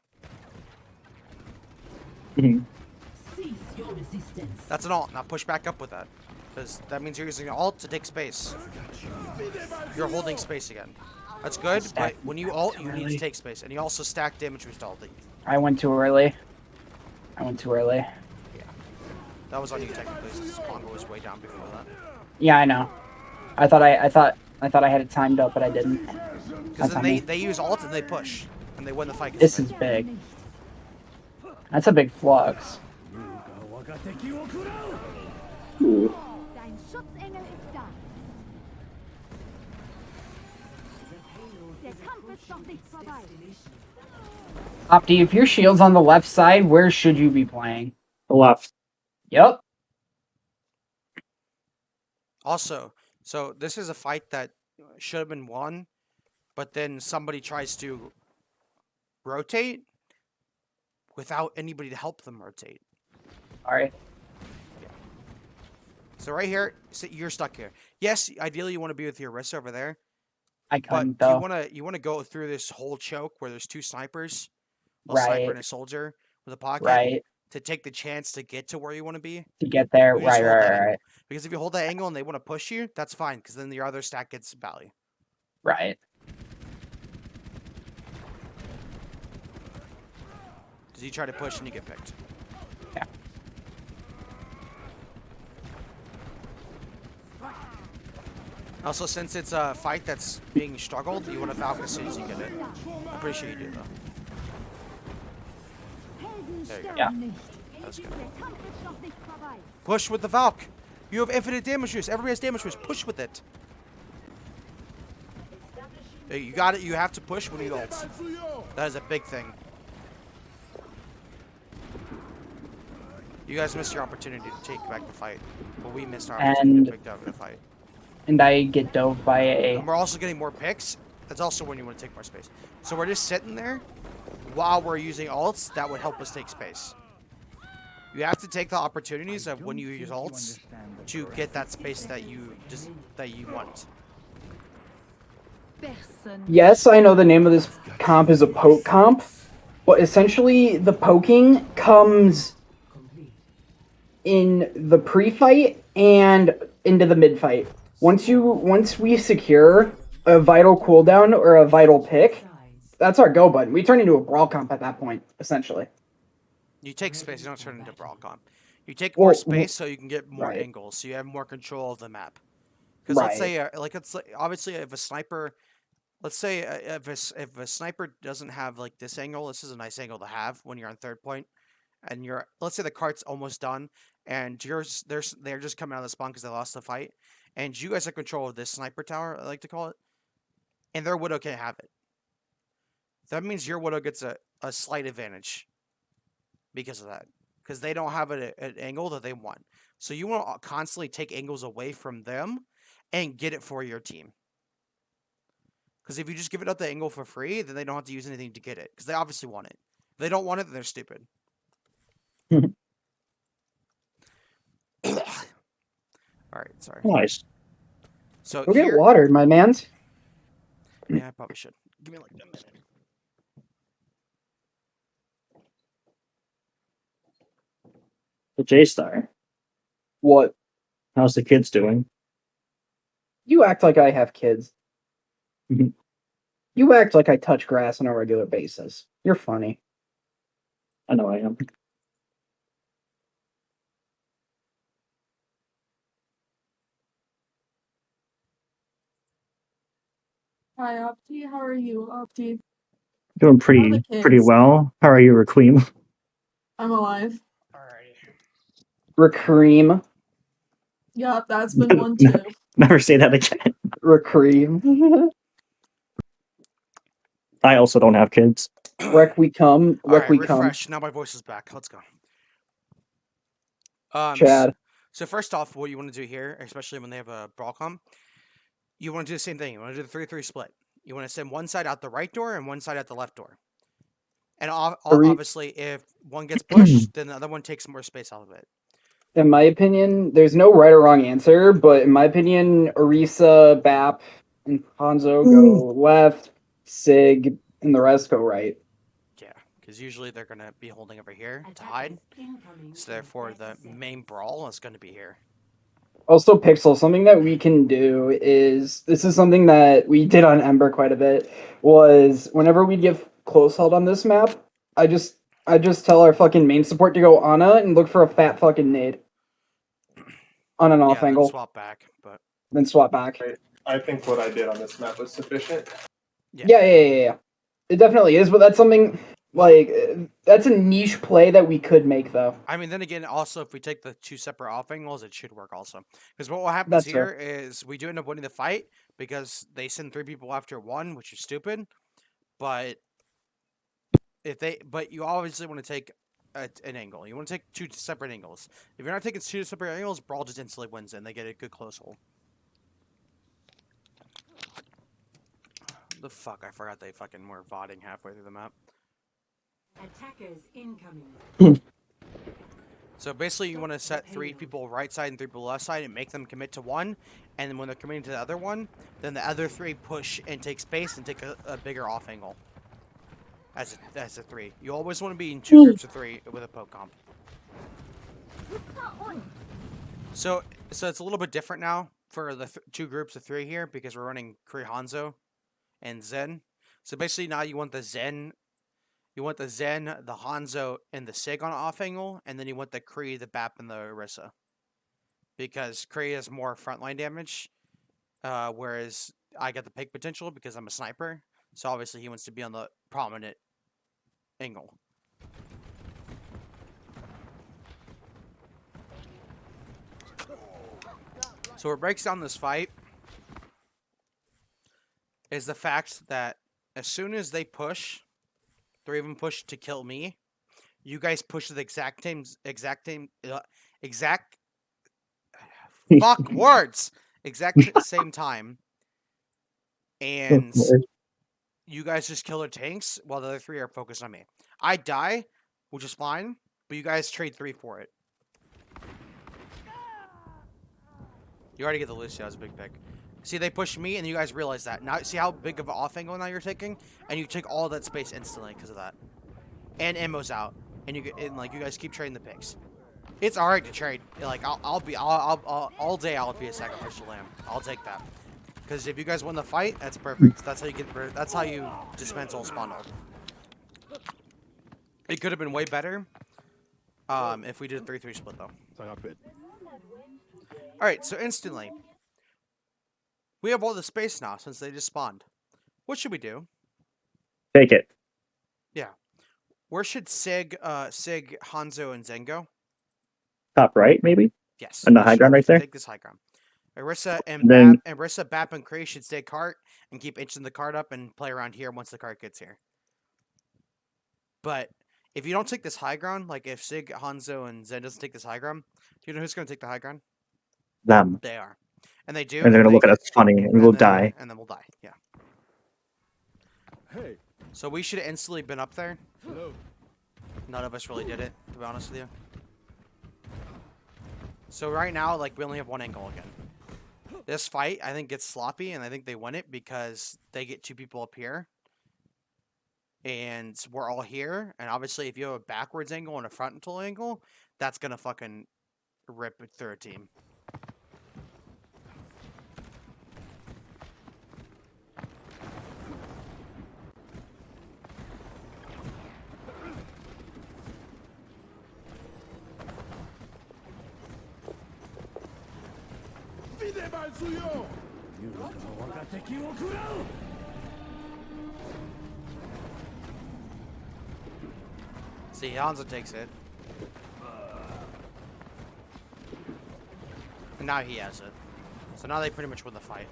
That's an ult. Now push back up with that. Because that means you're using an ult to take space. You're holding space again. That's good, but when you ult, you need to take space. And you also stack damage boost ulting. I went too early. Yeah. That was on you technically, since Pongo was way down before that. Yeah, I know. I thought I had it timed up, but I didn't. Because That's then on me. they use ult and they push, and they win the fight. 'cause This of is it. big. That's a big flux. Ooh. Dein Schutzengel ist da. Der Kampf ist noch nicht vorbei. Opti, if your shield's on the left side, where should you be playing? The left. Yep. Also, so this is a fight that should have been won, but then somebody tries to rotate without anybody to help them rotate. All right. So right here, so you're stuck here. Yes, ideally you want to be with your Orisa over there, I but couldn't do though. you wanna go through this whole choke where there's two snipers, a sniper Right. and a soldier with a pocket, Right. to take the chance to get to where you want to be? To get there. You just Right. hold that Right. angle. Right. Because if you hold that angle and they want to push you, that's fine. Because then your other stack gets value. Right. Because you try to push and you get picked. Yeah. Also, since it's a fight that's being struggled, you want to Falcon as soon as you get it. I'm pretty sure you do, though. There you go. Yeah. That's good. Der Kampf ist noch nicht vorbei. Push with the Valk. You have infinite damage boost. Everybody has damage boost. Push with it. Hey, you got it. You have to push when you ult. That is a big thing. You guys missed your opportunity to take back the fight. But we missed our opportunity to pick up the fight. And I get dove by a. And we're also getting more picks. That's also when you want to take more space. So we're just sitting there while we're using ults. That would help us take space. You have to take the opportunities of when you use ults to get that space that you want. Yes, I know the name of this comp is a poke comp, but essentially the poking comes in the pre-fight and into the mid-fight. Once we secure a vital cooldown or a vital pick, that's our go button. We turn into a brawl comp at that point, essentially. You take space, you don't turn into brawl comp. You take more space so you can get more right. angles, so you have more control of the map. Because Right. let's say, obviously, if a sniper, let's say if a sniper doesn't have like this angle, this is a nice angle to have when you're on third point, and let's say the cart's almost done, and they're just coming out of the spawn because they lost the fight, and you guys have control of this sniper tower, I like to call it, and their Widow can't have it. That means your Widow gets a slight advantage because of that. Because they don't have an angle that they want. So you want to constantly take angles away from them and get it for your team. Because if you just give it up the angle for free, then they don't have to use anything to get it. Because they obviously want it. If they don't want it, then they're stupid. Alright, sorry. Nice. So Go here, get watered, my mans. yeah, I probably should. Give me like a minute. The J-Star. What? How's the kids doing? You act like I have kids. Mhm. You act like I touch grass on a regular basis. You're funny. I know I am. Hi, Opti. How are you, Opti? Doing How are the pretty kids? well. How are you, Requiem? I'm alive. Alrighty. Recream. Yeah, that's been one too. Never say that again. Recream. I also don't have kids. Rec we come. Rec Alright, we come. refresh. Now my voice is back. Let's go. Chad. So first off, what you want to do here, especially when they have a brawl comp, you want to do the same thing. You want to do the 3-3 split. You want to send one side out the right door and one side out the left door. And obviously, if one gets pushed, then the other one takes more space out of it. In my opinion, there's no right or wrong answer, but in my opinion, Orisa, Bap, and Hanzo go left, Sig, and the rest go right. Yeah, because usually they're going to be holding over here to hide. So therefore, the main brawl is going to be here. Also, Pixel, something that we can do is, this is something that we did on Ember quite a bit, was whenever we give close held on this map, I just tell our fucking main support to go Ana and look for a fat fucking nade. On an off Yeah, angle. swap back, but then swap back. I think what I did on this map was sufficient. Yeah. It definitely is, but that's something like that's a niche play that we could make though. I mean, then again, also if we take the 2 separate off angles, it should work also. Because what happens That's here is we do end up winning the fight because they send 3 people after 1, which is stupid. But but you obviously want to take an angle. You want to take 2 separate angles. If you're not taking 2 separate angles, Brawl just instantly wins and they get a good close hold. The fuck, I forgot they fucking were vodding halfway through the map. Attackers incoming. So basically, you want to set 3 people right side and 3 people left side and make them commit to one. And then when they're committing to the other one, then the other 3 push and take space and take a bigger off angle. As a 3. You always want to be in 2 groups of 3 with a poke comp. So it's a little bit different now for the 2 groups of 3 here because we're running Kree Hanzo and Zen. So basically now you want the Zen, the Hanzo, and the Sig on off angle, and then you want the Kree, the Bap, and the Orisa. Because Kree has more frontline damage, whereas I get the pick potential because I'm a sniper. So obviously he wants to be on the prominent angle. So what breaks down this fight is the fact that as soon as they push, 3 of them push to kill me, you guys push at the exact same time, and you guys just kill their tanks while the other 3 are focused on me. I die, which is fine, but you guys trade 3 for it. You already get the Lucio as a big pick. See, they push me, and you guys realize that. Now, see how big of an off angle now you're taking? And you take all that space instantly because of that. And ammo's out. And you guys keep trading the picks. It's alright to trade. Like, all day I'll be a sacrificial lamb. I'll take that. Because if you guys win the fight, that's perfect. That's how you dispense all spawn ult. It could have been way better if we did a 3-3 split, though. Alright, so instantly. We have all the space now since they just spawned. What should we do? Take it. Yeah. Where should Sig, Hanzo, and Zen go? Top right, maybe? Yes. On the high ground right there? Take this high ground. Orisa Bap, and Kree should stay cart and keep inching the cart up and play around here once the cart gets here. But if you don't take this high ground, like if Sig, Hanzo, and Zen doesn't take this high ground, do you know who's going to take the high ground? Them. They are. And they do. And they're going to look at us funny, and we'll die. And then we'll die, yeah. Hey. So we should have instantly been up there. Hello. None of us really did it, to be honest with you. So right now, like, we only have 1 angle again. This fight, I think, gets sloppy, and I think they win it because they get 2 people up here. And we're all here. And obviously, if you have a backwards angle and a frontal angle, that's going to fucking rip it through a team. See, Hanzo takes it. And now he has it. So now they pretty much win the fight.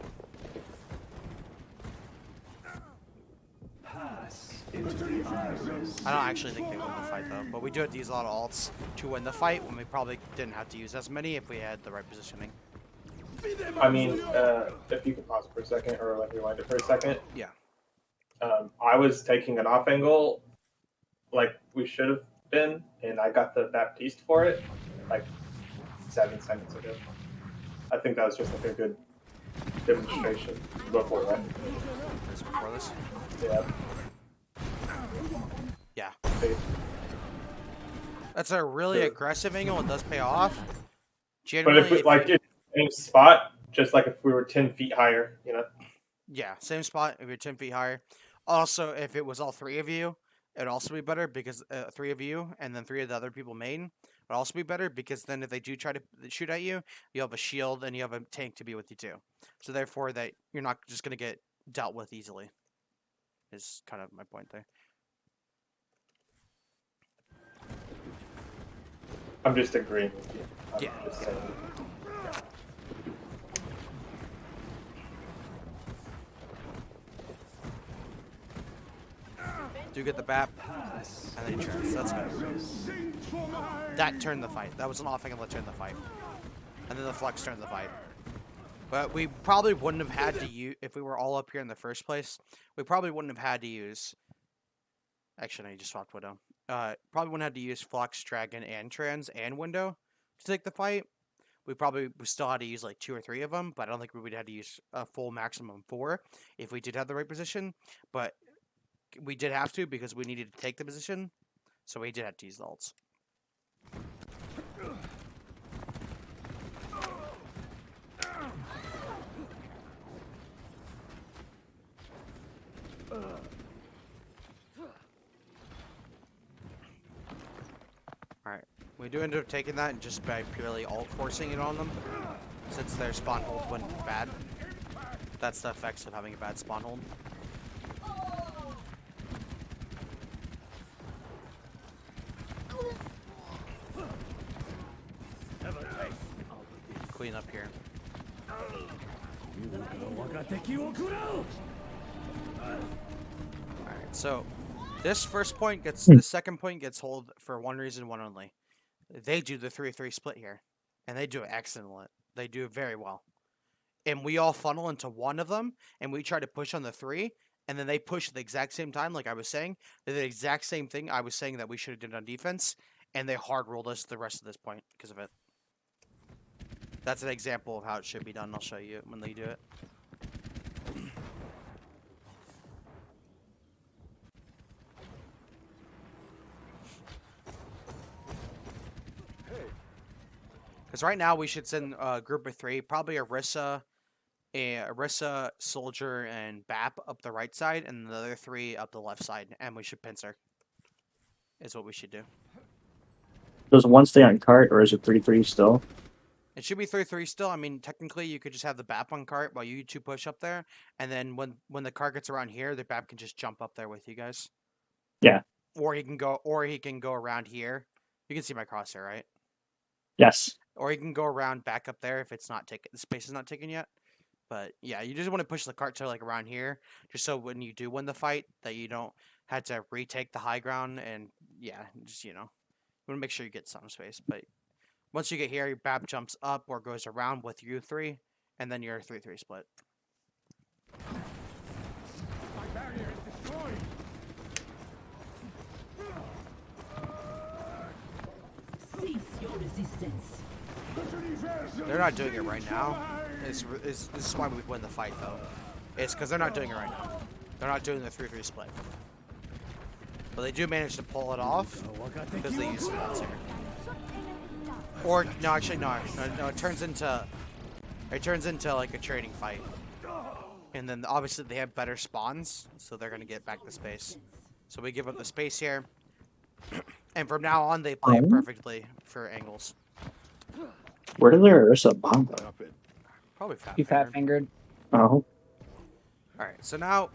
I don't actually think they win the fight though, but we do have to use a lot of alts to win the fight when we probably didn't have to use as many if we had the right positioning. I mean, if you could pause for a second or like rewind it for a second. Yeah. I was taking an off angle like we should have been, and I got the Baptiste for it like 7 seconds ago. I think that was just like a good demonstration before that. Before this? Yeah. Yeah. That's a really aggressive angle. It does pay off. Generally, but if we like in the same spot, just like if we were 10 feet higher, you know? Yeah, same spot if you're 10 feet higher. Also, if it was all 3 of you, it'd also be better because 3 of you and then 3 of the other people main would also be better because then if they do try to shoot at you, you have a shield and you have a tank to be with you too. So therefore, that you're not just going to get dealt with easily. Is kind of my point there. I'm just agreeing with you. I'm Yeah, just yeah. saying. Do get the BAP, and then trans. That's good. That turned the fight. That was an off angle that turned the fight. And then the flex turned the fight. But we probably wouldn't have had to use, if we were all up here in the first place, we probably wouldn't have had to use, actually, no, you just swapped window. Probably wouldn't have had to use flex, dragon, and trans, and window to take the fight. We still had to use like 2 or 3 of them, but I don't think we would have to use a full maximum 4 if we did have the right position. But we did have to because we needed to take the position, so we did have to use the ults. Alright, we do end up taking that and just by purely alt forcing it on them, since their spawn hold went bad. That's the effects of having a bad spawn hold. Clean up here. Alright, so this first point gets, the second point gets hold for one reason, one only. They do the 3-3 split here, and they do it excellent. They do it very well. And we all funnel into one of them, and we try to push on the 3, and then they push at the exact same time, like I was saying. They did the exact same thing I was saying that we should have done on defense, and they hard rolled us the rest of this point because of it. That's an example of how it should be done. I'll show you when they do it. Because right now we should send a group of 3, probably Orisa, Soldier, and BAP up the right side, and the other 3 up the left side, and we should pincer. Is what we should do. Does one stay on cart, or is it 3-3 still? It should be 3-3 still. I mean, technically, you could just have the BAP on cart while you 2 push up there, and then when the cart gets around here, the BAP can just jump up there with you guys. Yeah. Or he can go around here. You can see my crosshair, right? Yes. Or you can go around back up there if it's not taken. The space is not taken yet. But yeah, you just want to push the cart to like around here, just so when you do win the fight, that you don't have to retake the high ground. And yeah, just you want to make sure you get some space. But once you get here, your BAP jumps up or goes around with you 3, and then you're 3-3 split. My barrier is destroyed. Cease your resistance. They're not doing it right now. This is why we win the fight, though. It's because they're not doing it right now. They're not doing the 3-3 split. But they do manage to pull it off because they use spots here. Or, no, actually, no. It turns into like a trading fight. And then, obviously, they have better spawns, so they're going to get back the space. So we give up the space here. And from now on, they play it perfectly for angles. Where did their Orisa bomb go? Probably fat. You fat fingered. Oh. Alright, so now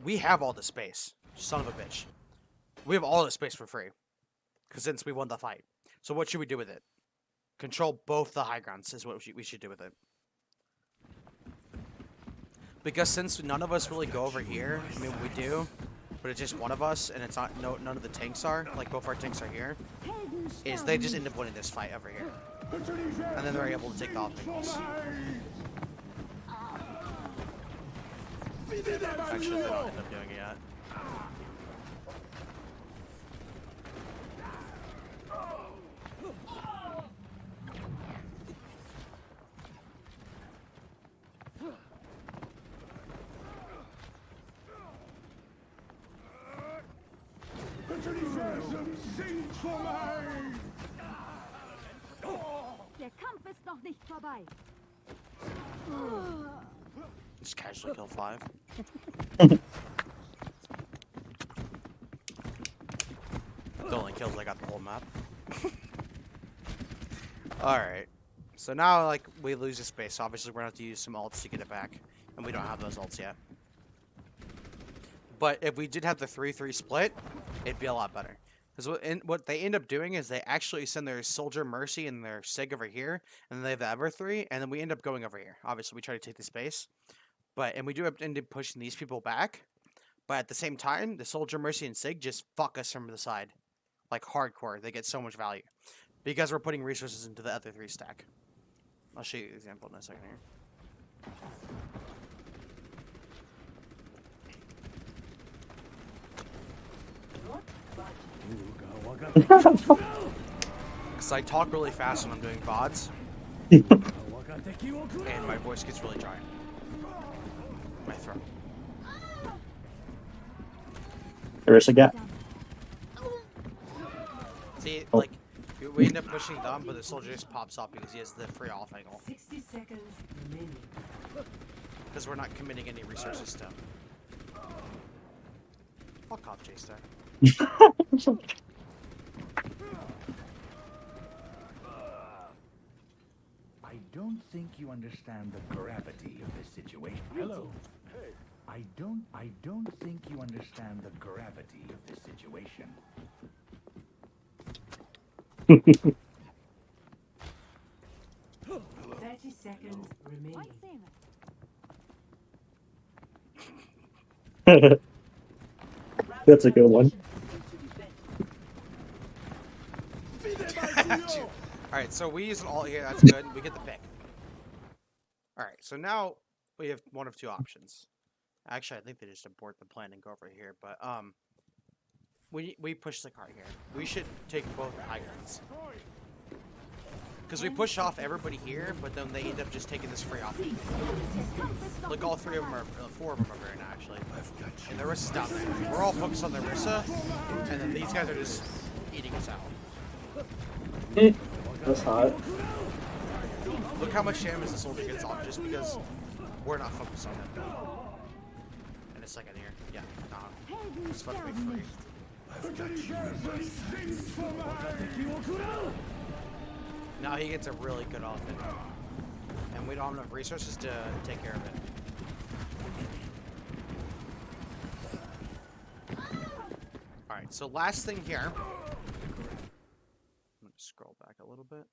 we have all the space. Son of a bitch. We have all the space for free. Because since we won the fight. So what should we do with it? Control both the high grounds is what we should do with it. Because since none of us really go over here, I mean we do, but it's just one of us and it's not none of the tanks are, like both our tanks are here, is they just end up winning this fight over here. And then they're able to take the obstacles. Actually, they don't end up doing it yet. Der Kampf ist noch nicht vorbei. Just casually kill 5. The only kills I got the whole map. Alright. So now, like, we lose the space. So obviously, we're going to have to use some ults to get it back. And we don't have those ults yet. But if we did have the 3-3 split, it'd be a lot better. Because what they end up doing is they actually send their Soldier Mercy and their Sig over here. And then they have the Ever 3. And then we end up going over here. Obviously, we try to take the space. And we do end up pushing these people back. But at the same time, the Soldier Mercy and Sig just fuck us from the side. Like, hardcore. They get so much value. Because we're putting resources into the other 3 stack. I'll show you an example in a second here. Because I talk really fast when I'm doing VODs. And my voice gets really dry. My throat. There's a gap. See, like, we end up pushing them, but the soldier just pops up because he has the free off angle. 60 seconds remaining. Because we're not committing any resources to him. Fuck off, J-Star. I don't think you understand the gravity of this situation. Hello. Hey. I don't think you understand the gravity of this situation. 30 seconds remaining. That's a good one. Alright, so we use an ult here, that's good. We get the pick. Alright, so now we have one of 2 options. Actually, I think they just abort the plan and go over here, but we push the cart here. We should take both high grounds. Because we push off everybody here, but then they end up just taking this free off. Like all 3 of them are, 4 of them are very actually. And the Rissa's down there. We're all focused on the Rissa, and then these guys are just eating us out. That's hot. Look how much damage the soldier gets off just because we're not focused on them. In a second here. Yeah, nah. It's supposed to be free. Now he gets a really good off it. And we don't have enough resources to take care of it. Alright, so last thing here. I'm gonna scroll back a little bit.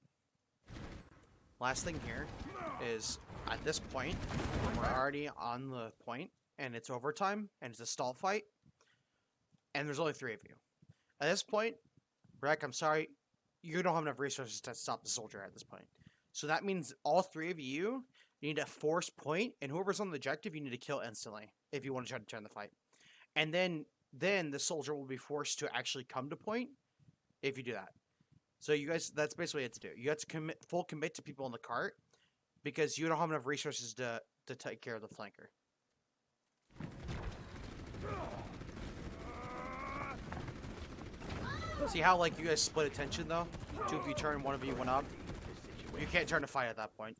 Last thing here is at this point, when we're already on the point and it's overtime and it's a stall fight, and there's only 3 of you. At this point, Rek, I'm sorry, you don't have enough resources to stop the soldier at this point. So that means all 3 of you need a force point, and whoever's on the objective, you need to kill instantly if you want to try to turn the fight. And then the soldier will be forced to actually come to point if you do that. So you guys, that's basically what you have to do. You have to full commit to people in the cart because you don't have enough resources to take care of the flanker. See how, like, you guys split attention, though? 2 of you turn, 1 of you went up. You can't turn to fight at that point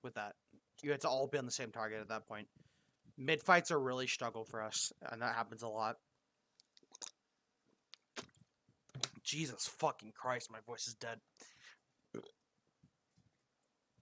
with that. You have to all be on the same target at that point. Mid-fights are really struggle for us, and that happens a lot. Jesus fucking Christ, my voice is dead.